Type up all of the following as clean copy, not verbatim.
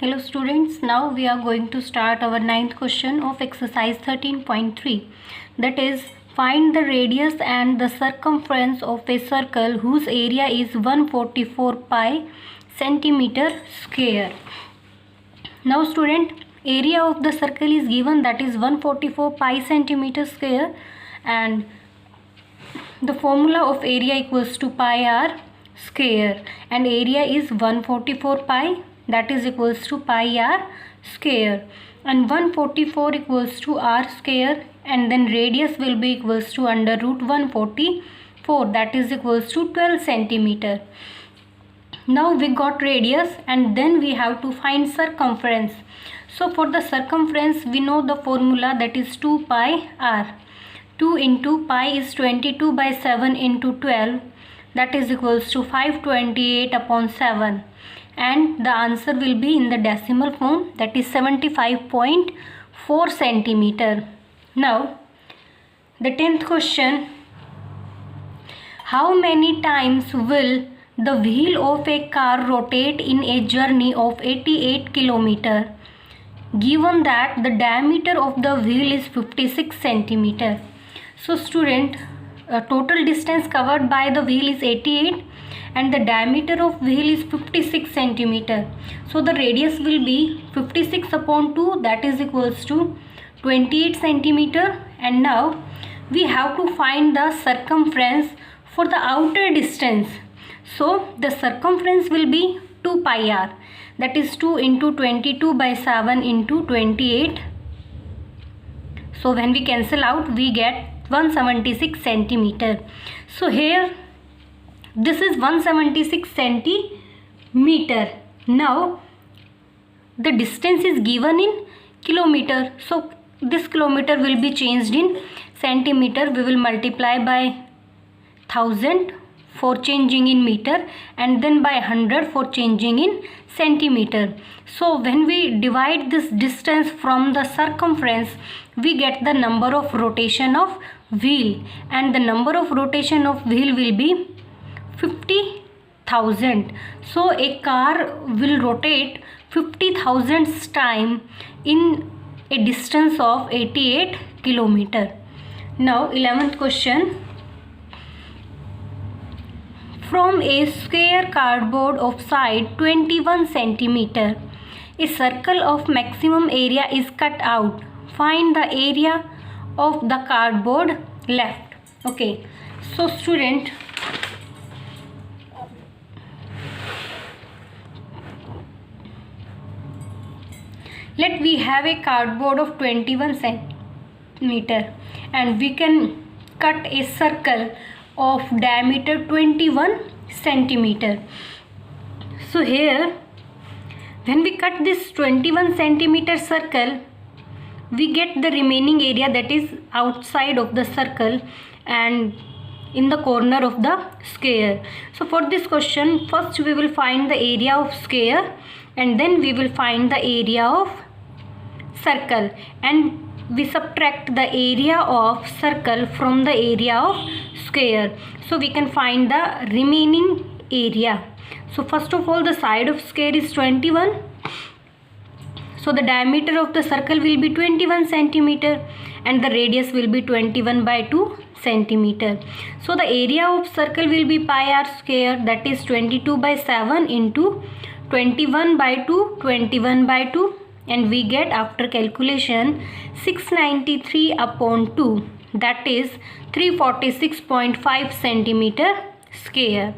Hello students, now we are going to start our ninth question of exercise 13.3, that is find the radius and the circumference of a circle whose area is 144 pi centimeter square. Now student, area of the circle is given, that is 144 pi centimeter square, and the formula of area equals to pi r square, and area is 144 pi, that is equals to pi r square, and 144 equals to r square, and then radius will be equals to under root 144, that is equals to 12 centimeter. Now we got radius and then we have to find circumference. So for the circumference we know the formula, that is 2 pi r. 2 into pi is 22 by 7 into 12, that is equals to 528 upon 7, and the answer will be in the decimal form, that is 75.4 centimeter. Now the 10th question, how many times will the wheel of a car rotate in a journey of 88 km given that the diameter of the wheel is 56 centimeter? So student, total distance covered by the wheel is 88 and the diameter of wheel is 56 centimeter. So the radius will be 56 upon 2, that is equals to 28 centimeter. And now we have to find the circumference for the outer distance. So the circumference will be 2 pi r, that is 2 into 22 by 7 into 28. So when we cancel out we get 176 centimeter. So here this is 176 centimeter. Now the distance is given in kilometer, so this kilometer will be changed in centimeter. We will multiply by 1000 for changing in meter and then by 100 for changing in centimeter. So when we divide this distance from the circumference, we get the number of rotation of wheel, and the number of rotation of wheel will be 50,000. So a car will rotate 50,000 time in a distance of 88 km. Now 11th question, from a square cardboard of side 21 centimeter, a circle of maximum area is cut out. Find the area of the cardboard left. Okay, so student, let we have a cardboard of 21 centimeter and we can cut a circle of diameter 21 centimeter. So here when we cut this 21 centimeter circle, we get the remaining area, that is outside of the circle and in the corner of the square. So for this question, first we will find the area of square and then we will find the area of circle, and we subtract the area of circle from the area of square, so we can find the remaining area. So first of all, the side of square is 21, so the diameter of the circle will be 21 centimeter and the radius will be 21 by 2 centimeter. So the area of circle will be pi r square, that is 22 by 7 into 21 by 2, 21 by 2, and we get after calculation 693 upon 2, that is 346.5 centimeter square,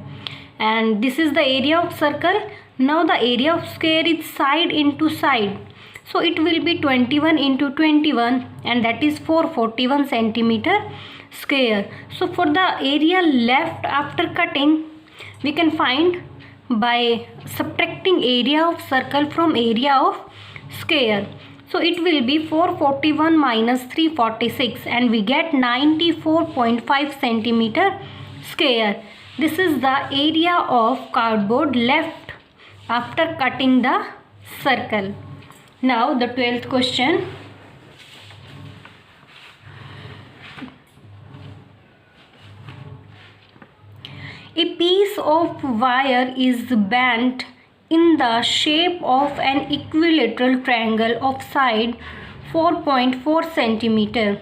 and this is the area of circle. Now the area of square is side into side, so it will be 21 into 21 and that is 441 centimeter square. So for the area left after cutting, we can find by subtracting area of circle from area of square. So it will be 441 minus 346 and we get 94.5 centimeter square. This is the area of cardboard left after cutting the circle. Now the 12th question, a piece of wire is bent in the shape of an equilateral triangle of side 4.4 centimeter.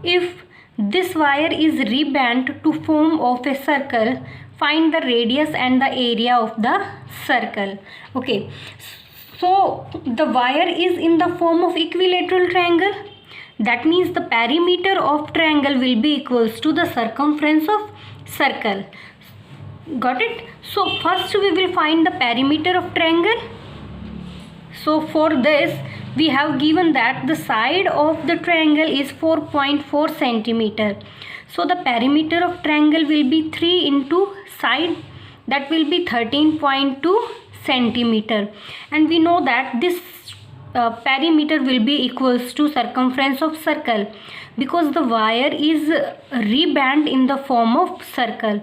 If this wire is rebent to form of a circle, find the radius and the area of the circle. Okay, so the wire is in the form of equilateral triangle. That means the perimeter of triangle will be equals to the circumference of circle. Got it? So first we will find the perimeter of triangle. So for this we have given that the side of the triangle is 4.4 centimeter. So the perimeter of triangle will be 3 into side, that will be 13.2 centimeter. And we know that this perimeter will be equals to circumference of circle because the wire is reband in the form of circle.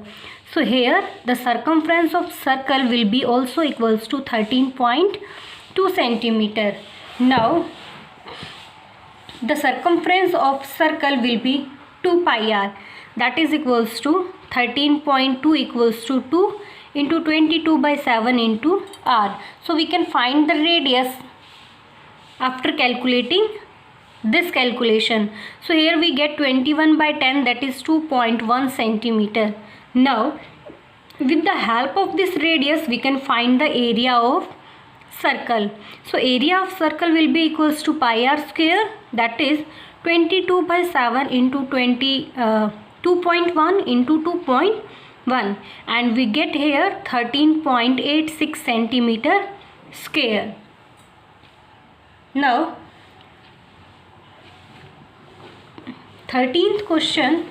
So here the circumference of circle will be also equals to 13.2 centimeter. Now the circumference of circle will be 2 pi r, that is equals to 13.2 equals to 2 into 22 by 7 into r. So we can find the radius after calculating this calculation. So here we get 21 by 10, that is 2.1 centimeter. Now with the help of this radius we can find the area of circle. So area of circle will be equals to pi r square, that is 22 by 7 into 2.1 into 2.1, and we get here 13.86 centimeter square. Now 13th question.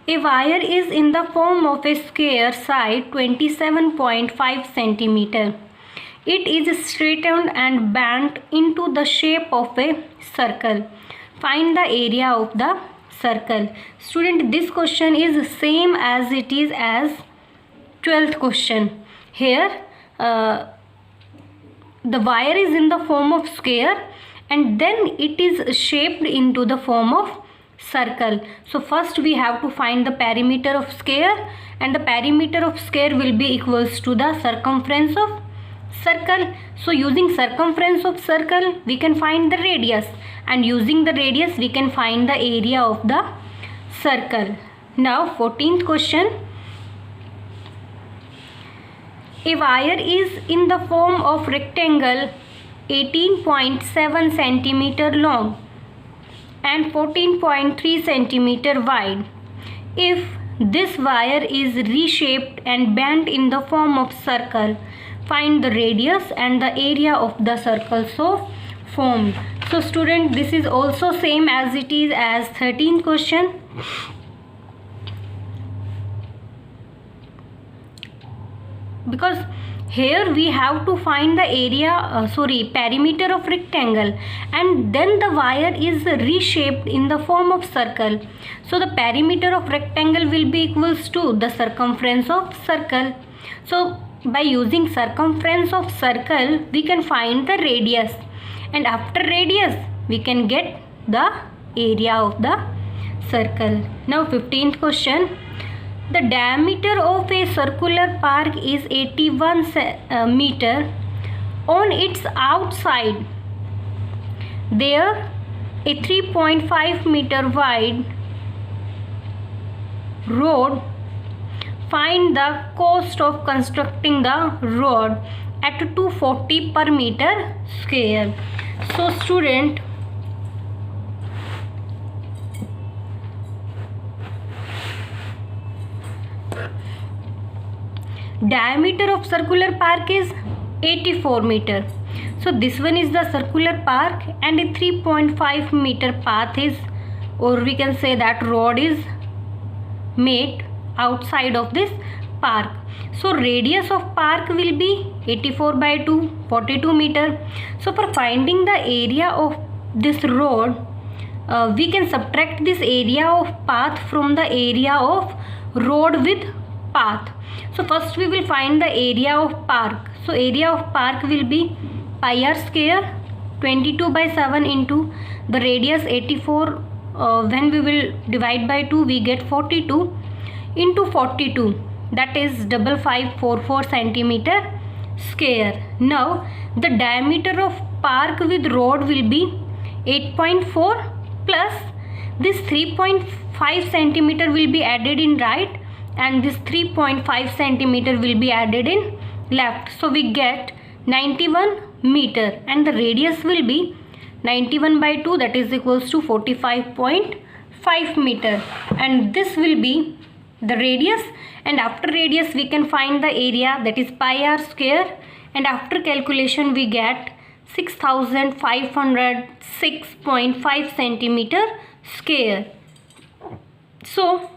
A wire is in the form of a square side 27.5 centimeter. It is straightened and bent into the shape of a circle. Find the area of the circle. Student, this question is same as it is as 12th question. Here the wire is in the form of square and then it is shaped into the form of circle. So first we have to find the perimeter of square, and the perimeter of square will be equals to the circumference of circle. So using circumference of circle we can find the radius, and using the radius we can find the area of the circle. Now 14th question. A wire is in the form of rectangle 18.7 centimeter long and 14.3 centimeter wide. If this wire is reshaped and bent in the form of circle, find the radius and the area of the circle so formed. So student, this is also same as it is as 13th question. Because here we have to find the area perimeter of rectangle, and then the wire is reshaped in the form of circle. So the perimeter of rectangle will be equals to the circumference of circle. So by using circumference of circle we can find the radius, and after radius we can get the area of the circle. Now 15th question. The diameter of a circular park is 81 meter. On its outside, there a 3.5 meter wide road. Find the cost of constructing the road at 240 per meter square. So student, diameter of circular park is 84 meter. So this one is the circular park, and a 3.5 meter path is, or we can say that road is made outside of this park. So radius of park will be 84 by 2, 42 meter. So for finding the area of this road, we can subtract this area of path from the area of road with path. So first we will find the area of park. So area of park will be pi r square 22 by 7 into the radius 84. When we will divide by 2 we get 42 into 42. that is 5544 centimeter square. Now the diameter of park with rod will be 8.4 plus this 3.5 centimeter will be added in right and this 3.5 centimeter will be added in left. So we get 91 meter and the radius will be 91 by 2, that is equals to 45.5 meter, and this will be the radius, and after radius we can find the area, that is pi r square, and after calculation we get 6506.5 centimeter square. So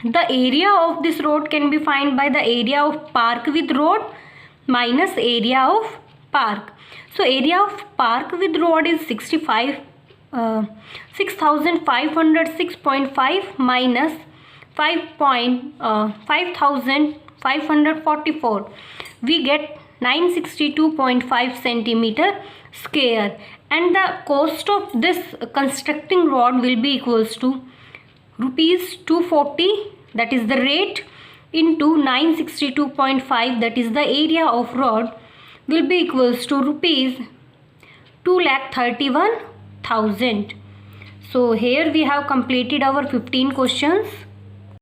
the area of this road can be found by the area of park with road minus area of park. So area of park with road is 6506.5 minus 5544. We get 962.5 centimeter square, and the cost of this constructing rod will be equals to rupees 240, that is the rate, into 962.5, that is the area of rod, will be equals to rupees 2,31,000. So here we have completed our 15 questions.